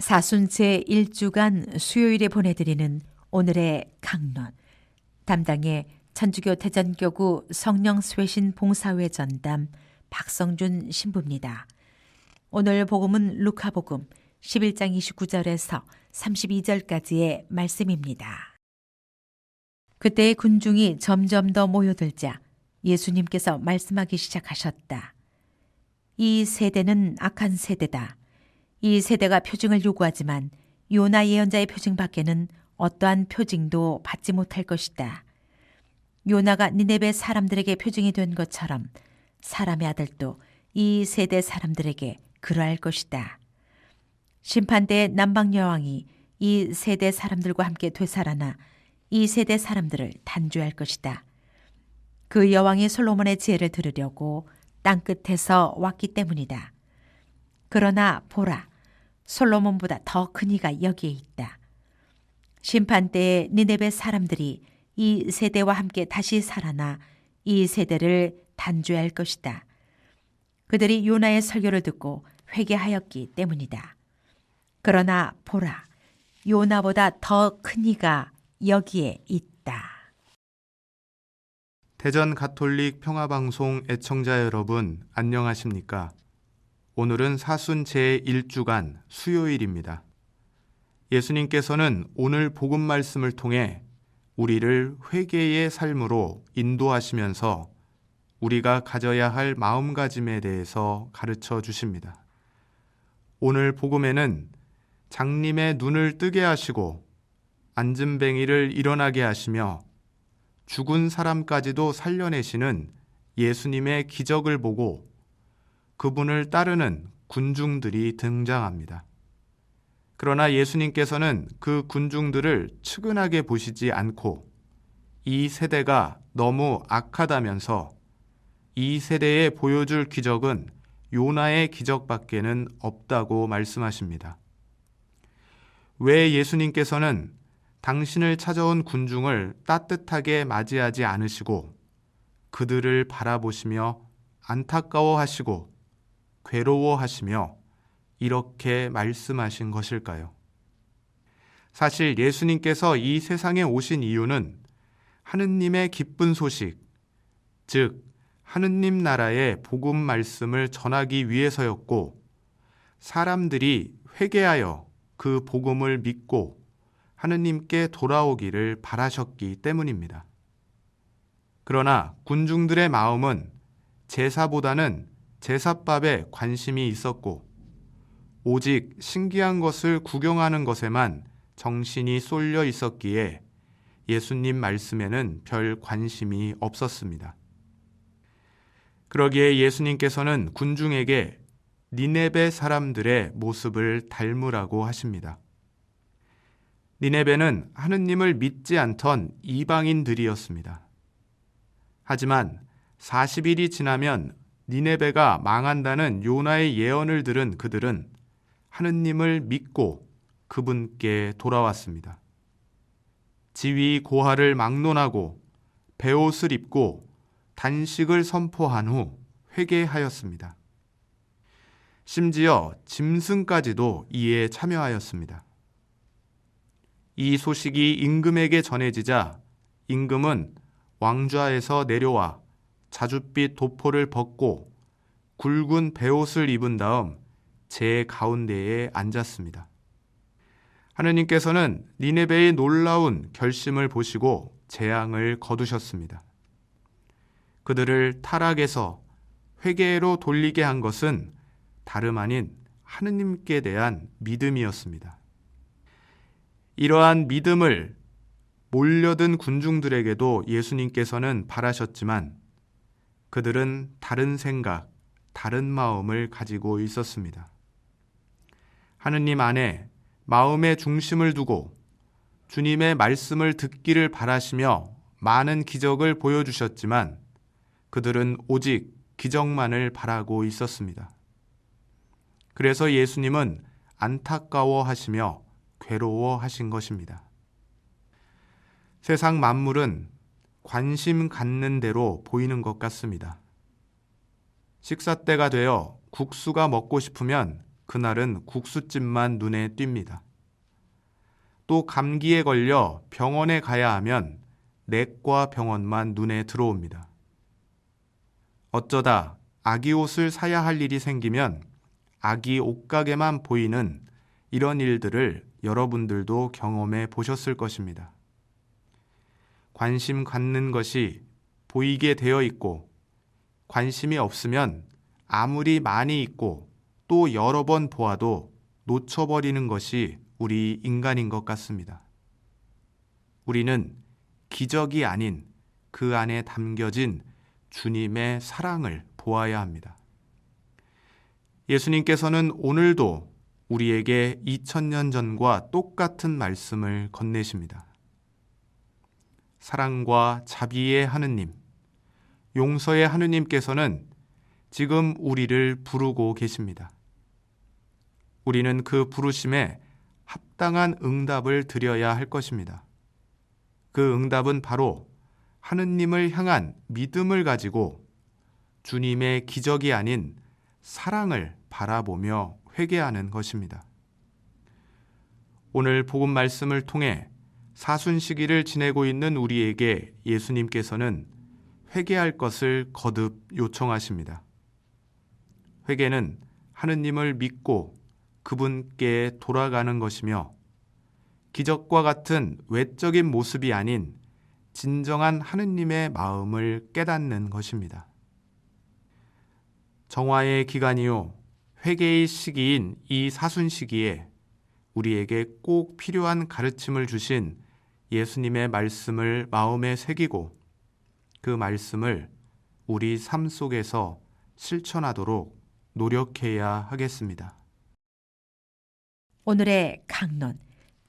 사순 제1주간 수요일에 보내드리는 오늘의 강론, 담당의 천주교 대전교구 성령스웨신 봉사회 전담 박성준 신부입니다. 오늘 복음은 루카복음 11장 29절에서 32절까지의 말씀입니다. 그때 군중이 점점 더 모여들자 예수님께서 말씀하기 시작하셨다. 이 세대는 악한 세대다. 이 세대가 표징을 요구하지만 요나 예언자의 표징 밖에는 어떠한 표징도 받지 못할 것이다. 요나가 니네베 사람들에게 표징이 된 것처럼 사람의 아들도 이 세대 사람들에게 그러할 것이다. 심판대의 남방 여왕이 이 세대 사람들과 함께 되살아나 이 세대 사람들을 단죄할 것이다. 그 여왕이 솔로몬의 지혜를 들으려고 땅끝에서 왔기 때문이다. 그러나 보라, 솔로몬보다 더 큰 이가 여기에 있다. 심판때에 니네베 사람들이 이 세대와 함께 다시 살아나 이 세대를 단죄할 것이다. 그들이 요나의 설교를 듣고 회개하였기 때문이다. 그러나 보라, 요나보다 더 큰 이가 여기에 있다. 대전 가톨릭 평화방송 애청자 여러분, 안녕하십니까? 오늘은 사순 제1주간 수요일입니다. 예수님께서는 오늘 복음 말씀을 통해 우리를 회개의 삶으로 인도하시면서 우리가 가져야 할 마음가짐에 대해서 가르쳐 주십니다. 오늘 복음에는 장님의 눈을 뜨게 하시고 앉은뱅이를 일어나게 하시며 죽은 사람까지도 살려내시는 예수님의 기적을 보고 그분을 따르는 군중들이 등장합니다. 그러나 예수님께서는 그 군중들을 측은하게 보시지 않고 이 세대가 너무 악하다면서 이 세대에 보여줄 기적은 요나의 기적밖에는 없다고 말씀하십니다. 왜 예수님께서는 당신을 찾아온 군중을 따뜻하게 맞이하지 않으시고 그들을 바라보시며 안타까워하시고 괴로워하시며 이렇게 말씀하신 것일까요? 사실 예수님께서 이 세상에 오신 이유는 하느님의 기쁜 소식, 즉 하느님 나라의 복음 말씀을 전하기 위해서였고 사람들이 회개하여 그 복음을 믿고 하느님께 돌아오기를 바라셨기 때문입니다. 그러나 군중들의 마음은 제사보다는 제사밥에 관심이 있었고 오직 신기한 것을 구경하는 것에만 정신이 쏠려 있었기에 예수님 말씀에는 별 관심이 없었습니다. 그러기에 예수님께서는 군중에게 니네베 사람들의 모습을 닮으라고 하십니다. 니네베는 하느님을 믿지 않던 이방인들이었습니다. 하지만 40일이 지나면 니네베가 망한다는 요나의 예언을 들은 그들은 하느님을 믿고 그분께 돌아왔습니다. 지위 고하를 막론하고 베옷을 입고 단식을 선포한 후 회개하였습니다. 심지어 짐승까지도 이에 참여하였습니다. 이 소식이 임금에게 전해지자 임금은 왕좌에서 내려와 자줏빛 도포를 벗고 굵은 베옷을 입은 다음 제 가운데에 앉았습니다. 하느님께서는 니네베의 놀라운 결심을 보시고 재앙을 거두셨습니다. 그들을 타락에서 회개로 돌리게 한 것은 다름 아닌 하느님께 대한 믿음이었습니다. 이러한 믿음을 몰려든 군중들에게도 예수님께서는 바라셨지만 그들은 다른 생각, 다른 마음을 가지고 있었습니다. 하느님 안에 마음의 중심을 두고 주님의 말씀을 듣기를 바라시며 많은 기적을 보여주셨지만 그들은 오직 기적만을 바라고 있었습니다. 그래서 예수님은 안타까워하시며 괴로워하신 것입니다. 세상 만물은 관심 갖는 대로 보이는 것 같습니다. 식사 때가 되어 국수가 먹고 싶으면 그날은 국수집만 눈에 띕니다. 또 감기에 걸려 병원에 가야 하면 내과 병원만 눈에 들어옵니다. 어쩌다 아기 옷을 사야 할 일이 생기면 아기 옷가게만 보이는 이런 일들을 여러분들도 경험해 보셨을 것입니다. 관심 갖는 것이 보이게 되어 있고 관심이 없으면 아무리 많이 있고 또 여러 번 보아도 놓쳐버리는 것이 우리 인간인 것 같습니다. 우리는 기적이 아닌 그 안에 담겨진 주님의 사랑을 보아야 합니다. 예수님께서는 오늘도 우리에게 2000년 전과 똑같은 말씀을 건네십니다. 사랑과 자비의 하느님, 용서의 하느님께서는 지금 우리를 부르고 계십니다. 우리는 그 부르심에 합당한 응답을 드려야 할 것입니다. 그 응답은 바로 하느님을 향한 믿음을 가지고 주님의 기적이 아닌 사랑을 바라보며 회개하는 것입니다. 오늘 복음 말씀을 통해 사순시기를 지내고 있는 우리에게 예수님께서는 회개할 것을 거듭 요청하십니다. 회개는 하느님을 믿고 그분께 돌아가는 것이며 기적과 같은 외적인 모습이 아닌 진정한 하느님의 마음을 깨닫는 것입니다. 정화의 기간이요 회개의 시기인 이 사순시기에 우리에게 꼭 필요한 가르침을 주신 예수님의 말씀을 마음에 새기고 그 말씀을 우리 삶 속에서 실천하도록 노력해야 하겠습니다. 오늘의 강론,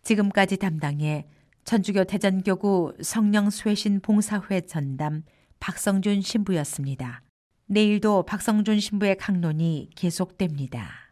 지금까지 담당해 천주교 대전교구 성령수혜신 봉사회 전담 박성준 신부였습니다. 내일도 박성준 신부의 강론이 계속됩니다.